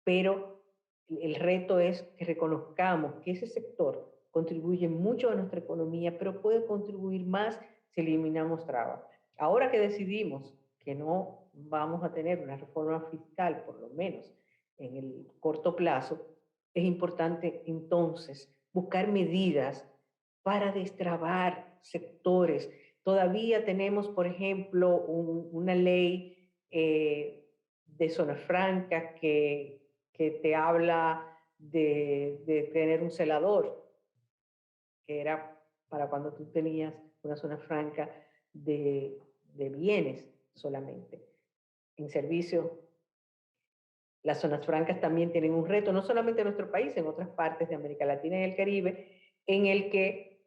Pero el reto es que reconozcamos que ese sector contribuye mucho a nuestra economía, pero puede contribuir más si eliminamos trabas. Ahora que decidimos que no vamos a tener una reforma fiscal, por lo menos en el corto plazo, es importante entonces buscar medidas para destrabar sectores. Todavía tenemos, por ejemplo, una ley de zona franca que te habla de tener un celador, que era para cuando tú tenías una zona franca de bienes solamente. En servicio, las zonas francas también tienen un reto, no solamente en nuestro país, en otras partes de América Latina y el Caribe, en el que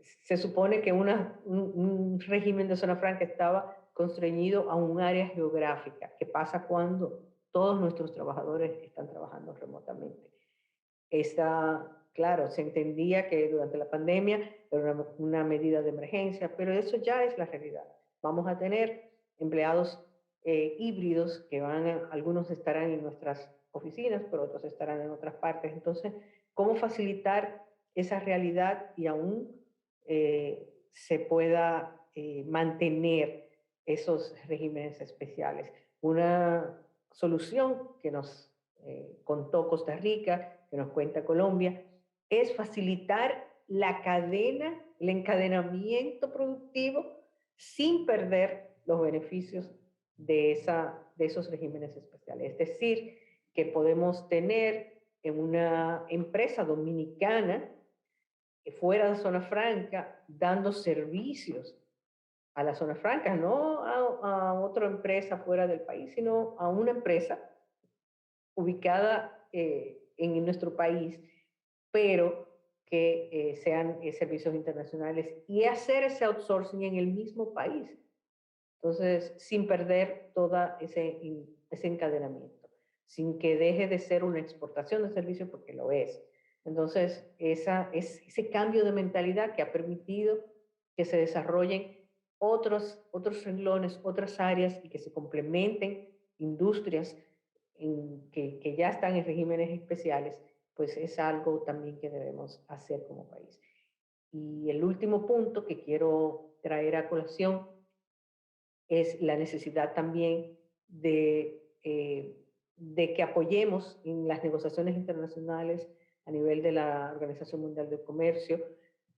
se supone que un régimen de zona franca estaba constreñido a un área geográfica. ¿Qué pasa cuando todos nuestros trabajadores están trabajando remotamente? Claro, se entendía que durante la pandemia era una medida de emergencia, pero eso ya es la realidad. Vamos a tener empleados híbridos que algunos estarán en nuestras oficinas, pero otros estarán en otras partes. Entonces, ¿cómo facilitar esa realidad y aún se pueda mantener esos regímenes especiales? Una solución que nos contó Costa Rica, que nos cuenta Colombia, es facilitar la cadena, el encadenamiento productivo sin perder los beneficios de esos regímenes especiales. Es decir, que podemos tener en una empresa dominicana fuera de zona franca dando servicios a la zona franca, no a otra empresa fuera del país, sino a una empresa ubicada en nuestro país, pero que sean servicios internacionales y hacer ese outsourcing en el mismo país. Entonces, sin perder todo ese encadenamiento, sin que deje de ser una exportación de servicios, porque lo es. Entonces, ese cambio de mentalidad que ha permitido que se desarrollen otros renglones, otras áreas y que se complementen industrias que ya están en regímenes especiales, pues es algo también que debemos hacer como país. Y el último punto que quiero traer a colación es la necesidad también de que apoyemos en las negociaciones internacionales a nivel de la Organización Mundial del Comercio.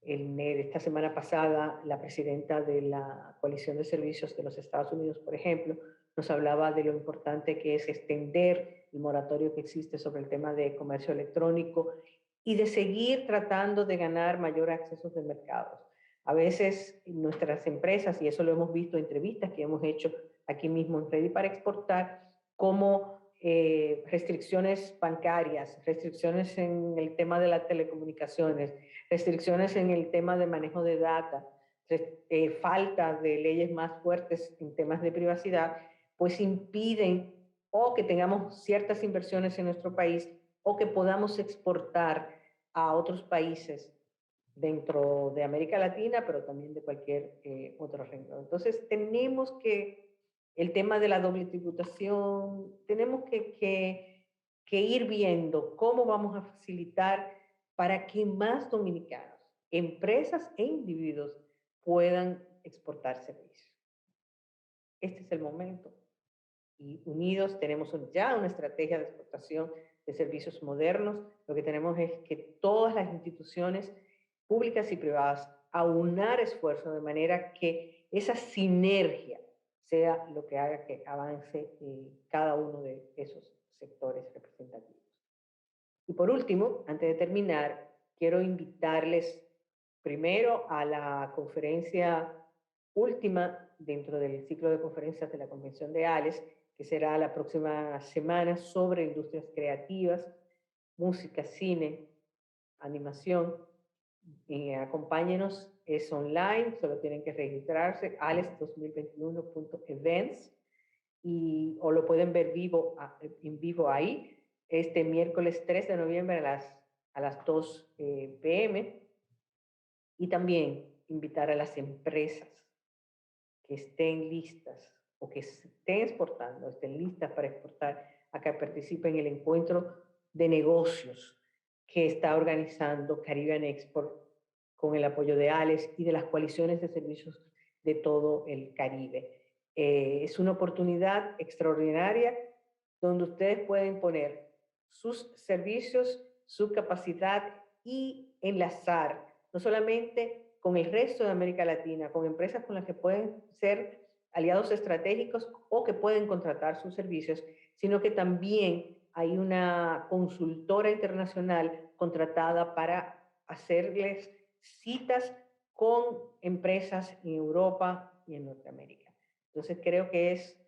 Esta semana pasada, la presidenta de la Coalición de Servicios de los Estados Unidos, por ejemplo, nos hablaba de lo importante que es extender el moratorio que existe sobre el tema de comercio electrónico y de seguir tratando de ganar mayor acceso de mercados. A veces nuestras empresas, y eso lo hemos visto en entrevistas que hemos hecho aquí mismo en Ready para Exportar, como restricciones bancarias, restricciones en el tema de las telecomunicaciones, restricciones en el tema de manejo de data, falta de leyes más fuertes en temas de privacidad, pues impiden o que tengamos ciertas inversiones en nuestro país o que podamos exportar a otros países dentro de América Latina, pero también de cualquier otro renglón. Entonces, tenemos que, el tema de la doble tributación, tenemos que ir viendo cómo vamos a facilitar para que más dominicanos, empresas e individuos puedan exportar servicios. Este es el momento. Y unidos tenemos ya una estrategia de exportación de servicios modernos. Lo que tenemos es que todas las instituciones públicas y privadas aunar esfuerzos de manera que esa sinergia sea lo que haga que avance cada uno de esos sectores representativos. Y por último, antes de terminar, quiero invitarles primero a la conferencia última dentro del ciclo de conferencias de la Convención de ALES, que será la próxima semana sobre industrias creativas, música, cine, animación. Acompáñenos, es online, solo tienen que registrarse, ales2021.events, o lo pueden ver en vivo ahí, este miércoles 3 de noviembre a las 2 p.m. Y también invitar a las empresas que estén listas o que estén exportando, estén listas para exportar, a que participen en el encuentro de negocios que está organizando Caribbean Export con el apoyo de ALES y de las coaliciones de servicios de todo el Caribe. Es una oportunidad extraordinaria donde ustedes pueden poner sus servicios, su capacidad y enlazar no solamente con el resto de América Latina, con empresas con las que pueden ser aliados estratégicos o que pueden contratar sus servicios, sino que también hay una consultora internacional contratada para hacerles citas con empresas en Europa y en Norteamérica. Entonces creo que es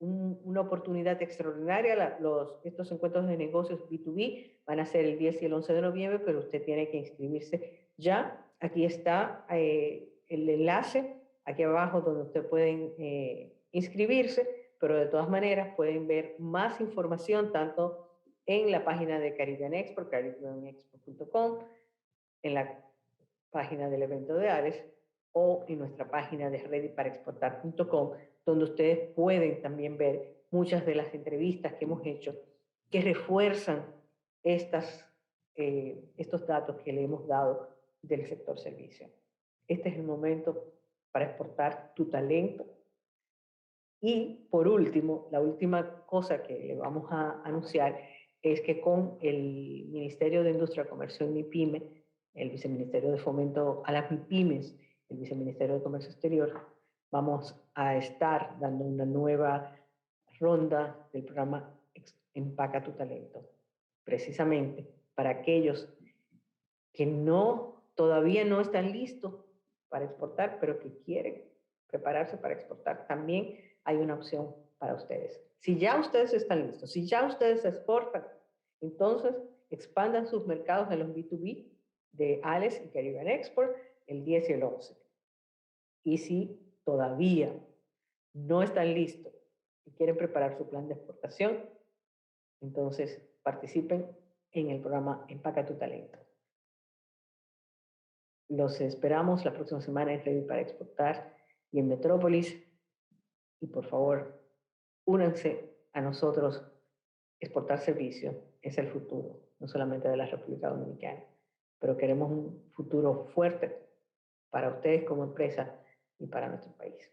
una oportunidad extraordinaria. Estos encuentros de negocios B2B van a ser el 10 y el 11 de noviembre, pero usted tiene que inscribirse ya. Aquí está el enlace, aquí abajo donde usted pueden inscribirse, pero de todas maneras pueden ver más información tanto en la página de Caribbean Export, caribbeanexport.com, en la página del evento de ALES o en nuestra página de readyparaexportar.com, donde ustedes pueden también ver muchas de las entrevistas que hemos hecho que refuerzan estos datos que le hemos dado del sector servicio. Este es el momento para exportar tu talento. Y por último, la última cosa que le vamos a anunciar es que con el Ministerio de Industria, Comercio y MIPYME, el Viceministerio de Fomento a las MIPYMES, el Viceministerio de Comercio Exterior, vamos a estar dando una nueva ronda del programa Empaca tu Talento, precisamente para aquellos que todavía no están listos para exportar, pero que quieren prepararse para exportar. También hay una opción para ustedes. Si ya ustedes están listos, si ya ustedes exportan, entonces expandan sus mercados en los B2B de ALES y Caribbean Export el 10 y el 11. Y si todavía no están listos y quieren preparar su plan de exportación, entonces participen en el programa Empaca tu Talento. Los esperamos la próxima semana en Ready para Exportar y en Metrópolis. Y por favor, únanse a nosotros. Exportar servicios es el futuro, no solamente de la República Dominicana, pero queremos un futuro fuerte para ustedes como empresa y para nuestro país.